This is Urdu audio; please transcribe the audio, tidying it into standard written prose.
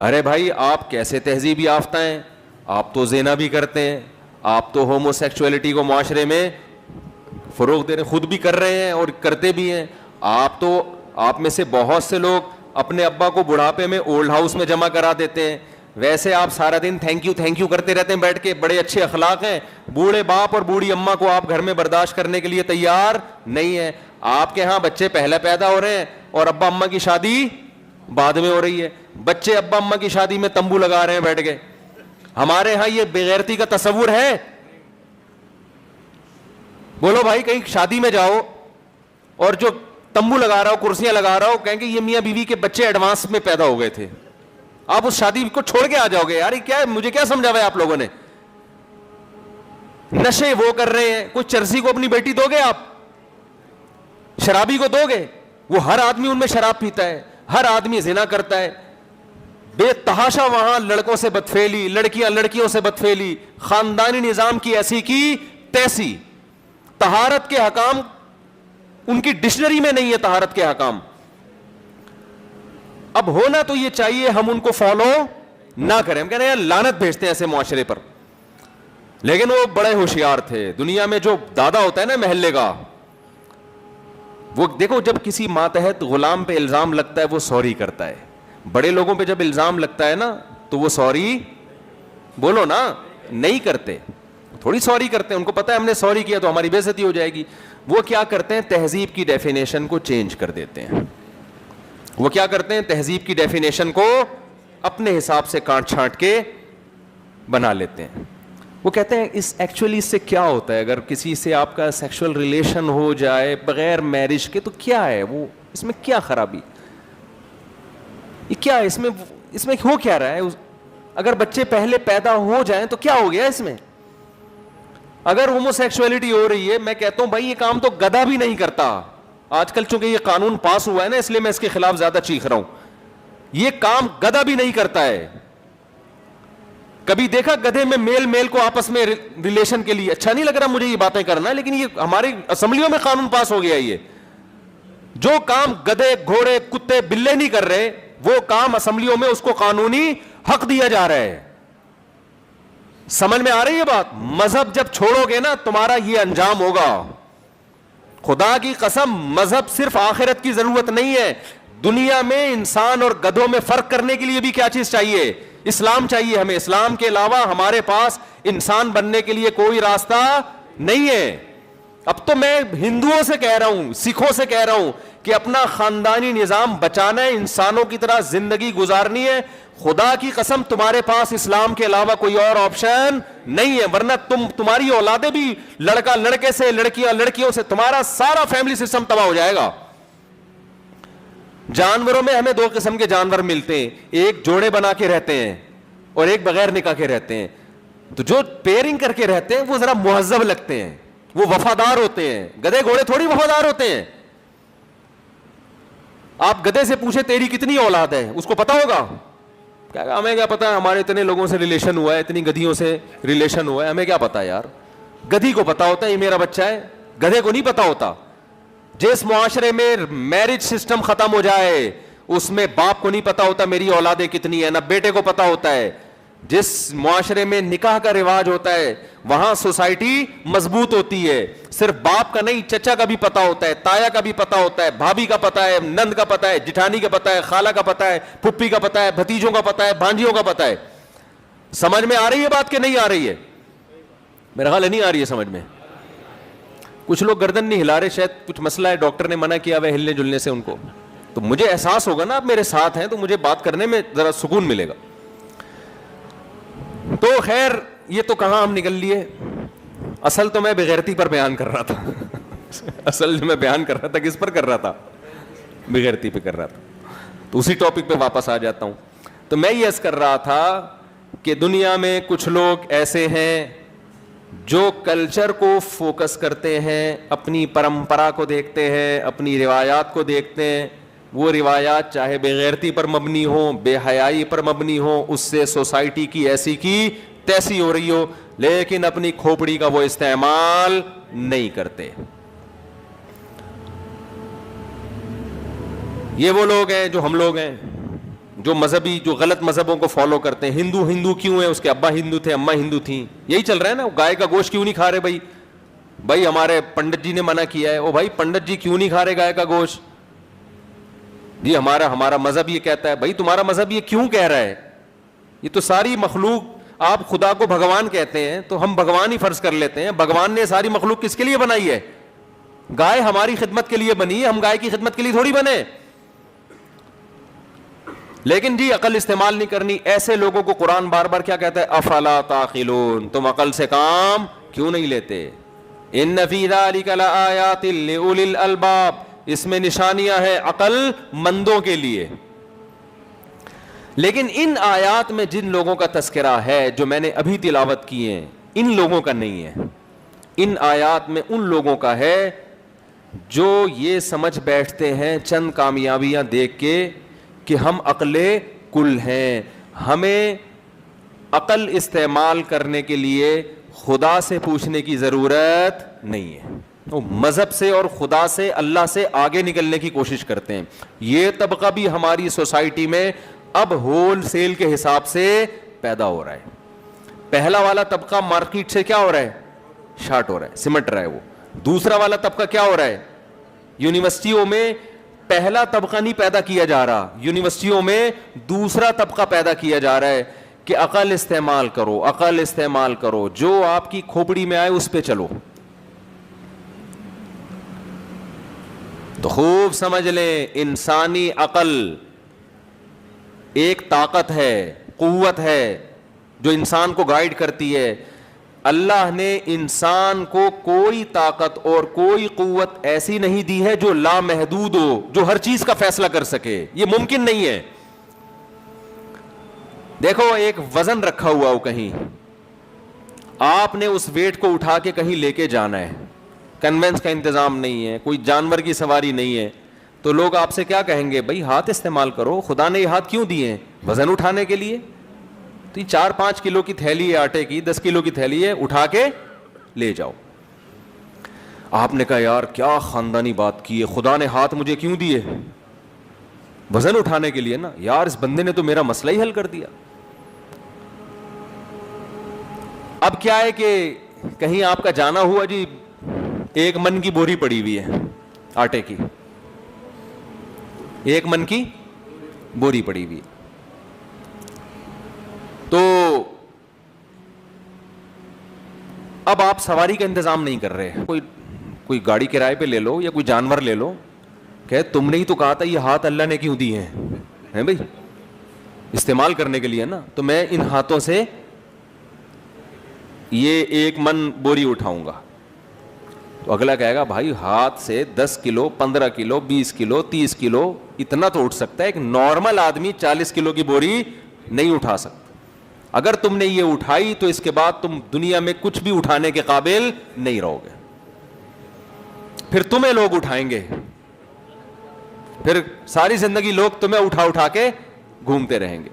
ارے بھائی آپ کیسے تہذیب یافتہ ہیں؟ آپ تو زنا بھی کرتے ہیں, آپ تو ہومو سیکچولیٹی کو معاشرے میں فروغ دے رہے ہیں, خود بھی کر رہے ہیں اور کرتے بھی ہیں. آپ میں سے بہت سے لوگ اپنے ابا کو بڑھاپے میں اولڈ ہاؤس میں جمع کرا دیتے ہیں. ویسے آپ سارا دن تھینک یو کرتے رہتے ہیں بیٹھ کے, بڑے اچھے اخلاق ہیں. بوڑھے باپ اور بوڑھی اماں کو آپ گھر میں برداشت کرنے کے لیے تیار نہیں ہے. آپ کے ہاں بچے پہلے پیدا ہو رہے ہیں اور ابا اماں کی شادی بعد میں ہو رہی ہے. بچے ابا اماں کی شادی میں تمبو لگا رہے ہیں بیٹھ کے. ہمارے ہاں یہ بغیرتی کا تصور ہے؟ بولو بھائی, کہیں شادی میں جاؤ اور جو تمبو لگا رہا ہو, کرسیاں لگا رہا ہو, کہیں گے یہ میاں بیوی کے بچے ایڈوانس میں پیدا ہو گئے تھے. آپ اس شادی کو چھوڑ کے آ جاؤ گے. یار کیا ہے, مجھے کیا سمجھا ہوا ہے آپ لوگوں نے؟ نشے وہ کر رہے ہیں. کوئی چرسی کو اپنی بیٹی دو گے آپ؟ شرابی کو دو گے؟ وہ ہر آدمی ان میں شراب پیتا ہے, ہر آدمی زنا کرتا ہے. بے تحاشا وہاں لڑکوں سے بدفعلی, لڑکیاں لڑکیوں سے بدفعلی, خاندانی نظام کی ایسی کی تیسی. طہارت کے حکام ان کی ڈکشنری میں نہیں ہے. طہارت کے حکام اب ہونا تو یہ چاہیے ہم ان کو فالو نہ کریں. ہم کہہ رہے ہیں لعنت بھیجتے ہیں ایسے معاشرے پر. لیکن وہ بڑے ہوشیار تھے. دنیا میں جو دادا ہوتا ہے نا محلے کا, وہ دیکھو جب کسی ماتحت غلام پہ الزام لگتا ہے وہ سوری کرتا ہے. بڑے لوگوں پہ جب الزام لگتا ہے نا تو وہ سوری بولو نا نہیں کرتے, تھوڑی سوری کرتے ہیں. ان کو پتا ہے ہم نے سوری کیا تو ہماری بے عزتی ہو جائے گی. وہ کیا کرتے ہیں, تہذیب کی ڈیفینیشن کو چینج کر دیتے ہیں. وہ کیا کرتے ہیں, تہذیب کی ڈیفینیشن کو اپنے حساب سے کاٹ چھانٹ کے بنا لیتے ہیں. وہ کہتے ہیں ایکچولی اس سے کیا ہوتا ہے, اگر کسی سے آپ کا سیکشل ریلیشن ہو جائے بغیر میرج کے تو کیا ہے, وہ اس میں کیا خرابی, یہ کیا ہے اس میں ہو کیا رہا ہے. اگر بچے پہلے پیدا ہو جائیں تو کیا ہو گیا اس میں؟ اگر ہومو سیکشولیٹی ہو رہی ہے, میں کہتا ہوں بھائی یہ کام تو گدھا بھی نہیں کرتا. آج کل چونکہ یہ قانون پاس ہوا ہے نا, اس لیے میں اس کے خلاف زیادہ چیخ رہا ہوں. یہ کام گدھا بھی نہیں کرتا ہے. کبھی دیکھا گدھے میں میل کو آپس میں ریلیشن کے لیے؟ اچھا نہیں لگ رہا مجھے یہ باتیں کرنا, لیکن یہ ہماری اسمبلیوں میں قانون پاس ہو گیا. یہ جو کام گدھے گھوڑے کتے بلے نہیں کر رہے, وہ کام اسمبلیوں میں اس کو قانونی حق دیا جا رہا ہے. سمجھ میں آ رہی ہے بات؟ مذہب جب چھوڑو گے نا تمہارا یہ انجام ہوگا. خدا کی قسم, مذہب صرف آخرت کی ضرورت نہیں ہے. دنیا میں انسان اور گدھوں میں فرق کرنے کے لیے بھی کیا چیز چاہیے؟ اسلام چاہیے ہمیں. اسلام کے علاوہ ہمارے پاس انسان بننے کے لیے کوئی راستہ نہیں ہے. اب تو میں ہندوؤں سے کہہ رہا ہوں, سکھوں سے کہہ رہا ہوں کہ اپنا خاندانی نظام بچانا ہے, انسانوں کی طرح زندگی گزارنی ہے. خدا کی قسم تمہارے پاس اسلام کے علاوہ کوئی اور آپشن نہیں ہے, ورنہ تمہاری اولادیں بھی لڑکا لڑکے سے, لڑکیاں لڑکیوں سے, تمہارا سارا فیملی سسٹم تباہ ہو جائے گا. جانوروں میں ہمیں دو قسم کے جانور ملتے ہیں, ایک جوڑے بنا کے رہتے ہیں اور ایک بغیر نکاح کے رہتے ہیں. تو جو پیئرنگ کر کے رہتے ہیں وہ ذرا مہذب لگتے ہیں, وہ وفادار ہوتے ہیں. گدھے گھوڑے تھوڑی وفادار ہوتے ہیں. آپ گدھے سے پوچھے تیری کتنی اولاد ہے, اس کو پتا ہوگا؟ ہمیں کیا پتا, ہمارے اتنے لوگوں سے ریلیشن ہوا ہے, اتنی گدھیوں سے ریلیشن ہوا ہے, ہمیں کیا پتا یار. گدھی کو پتا ہوتا ہے یہ میرا بچہ ہے, گدھے کو نہیں پتا ہوتا. جس معاشرے میں میرج سسٹم ختم ہو جائے اس میں باپ کو نہیں پتا ہوتا میری اولادیں کتنی ہیں, نہ بیٹے کو پتا ہوتا ہے. جس معاشرے میں نکاح کا رواج ہوتا ہے وہاں سوسائٹی مضبوط ہوتی ہے. صرف باپ کا نہیں, چچا کا بھی پتا ہوتا ہے, تایا کا بھی پتا ہوتا ہے, بھابھی کا پتا ہے, نند کا پتا ہے, جٹھانی کا پتا ہے, خالہ کا پتا ہے, پھپھی کا پتا ہے, بھتیجوں کا پتا ہے, بھانجیوں کا پتا ہے. سمجھ میں آ رہی ہے بات کہ نہیں آ رہی ہے؟ میرا خیال ہے نہیں آ رہی ہے سمجھ میں. کچھ لوگ گردن نہیں ہلا رہے, شاید کچھ مسئلہ ہے, ڈاکٹر نے منع کیا ہوا ہے ہلنے جلنے سے ان کو. تو مجھے احساس ہوگا نا آپ میرے ساتھ ہیں تو مجھے بات کرنے میں ذرا سکون ملے گا. تو خیر یہ تو کہاں ہم نکل لیے. اصل تو میں بغیرتی پر بیان کر رہا تھا. اصل جو میں بیان کر رہا تھا کس پر کر رہا تھا؟ بغیرتی پہ کر رہا تھا. تو اسی ٹاپک پہ واپس آ جاتا ہوں. تو میں یہ عرض کر رہا تھا کہ دنیا میں کچھ لوگ ایسے ہیں جو کلچر کو فوکس کرتے ہیں, اپنی پرمپرا کو دیکھتے ہیں, اپنی روایات کو دیکھتے ہیں. وہ روایات چاہے بے غیرتی پر مبنی ہو, بے حیائی پر مبنی ہو, اس سے سوسائٹی کی ایسی کی تیسی ہو رہی ہو, لیکن اپنی کھوپڑی کا وہ استعمال نہیں کرتے. یہ وہ لوگ ہیں جو ہم لوگ ہیں. جو مذہبی جو غلط مذہبوں کو فالو کرتے ہیں. ہندو ہندو کیوں ہے؟ اس کے ابا ہندو تھے، اماں ہندو تھیں. یہی چل رہا ہے نا. گائے کا گوشت کیوں نہیں کھا رہے بھائی؟ بھائی ہمارے پنڈت جی نے منع کیا ہے. او بھائی پنڈت جی کیوں نہیں کھا رہے گائے کا گوشت؟ جی ہمارا مذہب یہ کہتا ہے. بھائی تمہارا مذہب یہ کیوں کہہ رہا ہے؟ یہ تو ساری مخلوق، آپ خدا کو بھگوان کہتے ہیں تو ہم بھگوان ہی فرض کر لیتے ہیں. بھگوان نے ساری مخلوق کس کے لیے بنائی ہے؟ گائے ہماری خدمت کے لیے بنی ہے، ہم گائے کی خدمت کے لیے تھوڑی بنے. لیکن جی عقل استعمال نہیں کرنی. ایسے لوگوں کو قرآن بار بار کیا کہتا ہے؟ افلا تعقلون، تم عقل سے کام کیوں نہیں لیتے؟ ان فی ذلک لآیات لأولی الالباب، اس میں نشانیاں ہیں عقل مندوں کے لیے. لیکن ان آیات میں جن لوگوں کا تذکرہ ہے جو میں نے ابھی تلاوت کی ہیں، ان لوگوں کا نہیں ہے. ان آیات میں ان لوگوں کا ہے جو یہ سمجھ بیٹھتے ہیں چند کامیابیاں دیکھ کے کہ ہم عقل کل ہیں، ہمیں عقل استعمال کرنے کے لیے خدا سے پوچھنے کی ضرورت نہیں ہے. وہ مذہب سے اور خدا سے، اللہ سے آگے نکلنے کی کوشش کرتے ہیں. یہ طبقہ بھی ہماری سوسائٹی میں اب ہول سیل کے حساب سے پیدا ہو رہا ہے. پہلا والا طبقہ مارکیٹ سے کیا ہو رہا ہے؟ شارٹ ہو رہا ہے، سمٹ رہا ہے وہ. دوسرا والا طبقہ کیا ہو رہا ہے؟ یونیورسٹیوں میں پہلا طبقہ نہیں پیدا کیا جا رہا، یونیورسٹیوں میں دوسرا طبقہ پیدا کیا جا رہا ہے کہ عقل استعمال کرو، عقل استعمال کرو، جو آپ کی کھوپڑی میں آئے اس پہ چلو. تو خوب سمجھ لیں، انسانی عقل ایک طاقت ہے، قوت ہے جو انسان کو گائیڈ کرتی ہے. اللہ نے انسان کو کوئی طاقت اور کوئی قوت ایسی نہیں دی ہے جو لامحدود ہو، جو ہر چیز کا فیصلہ کر سکے. یہ ممکن نہیں ہے. دیکھو ایک وزن رکھا ہوا ہو کہیں، آپ نے اس ویٹ کو اٹھا کے کہیں لے کے جانا ہے، کنوینس کا انتظام نہیں ہے، کوئی جانور کی سواری نہیں ہے، تو لوگ آپ سے کیا کہیں گے؟ بھائی ہاتھ استعمال کرو، خدا نے یہ ہاتھ کیوں دیے ہیں؟ وزن اٹھانے کے لیے. تو یہ 4-5 کلو کی تھیلی ہے آٹے کی، 10 کلو کی تھیلی ہے، اٹھا کے لے جاؤ. آپ نے کہا یار کیا خاندانی بات کی ہے، خدا نے ہاتھ مجھے کیوں دیے؟ وزن اٹھانے کے لیے نا. یار اس بندے نے تو میرا مسئلہ ہی حل کر دیا. اب کیا ہے کہ کہیں آپ کا جانا ہوا جی، 1 من کی بوری پڑی ہوئی ہے آٹے کی، 1 من کی بوری پڑی ہوئی. تو اب آپ سواری کا انتظام نہیں کر رہے، کوئی گاڑی کرائے پہ لے لو یا کوئی جانور لے لو. کہ تم نے ہی تو کہا تھا یہ ہاتھ اللہ نے کیوں دیے ہیں بھائی؟ استعمال کرنے کے لیے نا. تو میں ان ہاتھوں سے یہ 1 من بوری اٹھاؤں گا. تو اگلا کہے گا بھائی ہاتھ سے 10 کلو 15 کلو 20 کلو 30 کلو اتنا تو اٹھ سکتا ہے، ایک نارمل آدمی 40 کلو کی بوری نہیں اٹھا سکتا. اگر تم نے یہ اٹھائی تو اس کے بعد تم دنیا میں کچھ بھی اٹھانے کے قابل نہیں رہو گے. پھر تمہیں لوگ اٹھائیں گے، پھر ساری زندگی لوگ تمہیں اٹھا اٹھا کے گھومتے رہیں گے.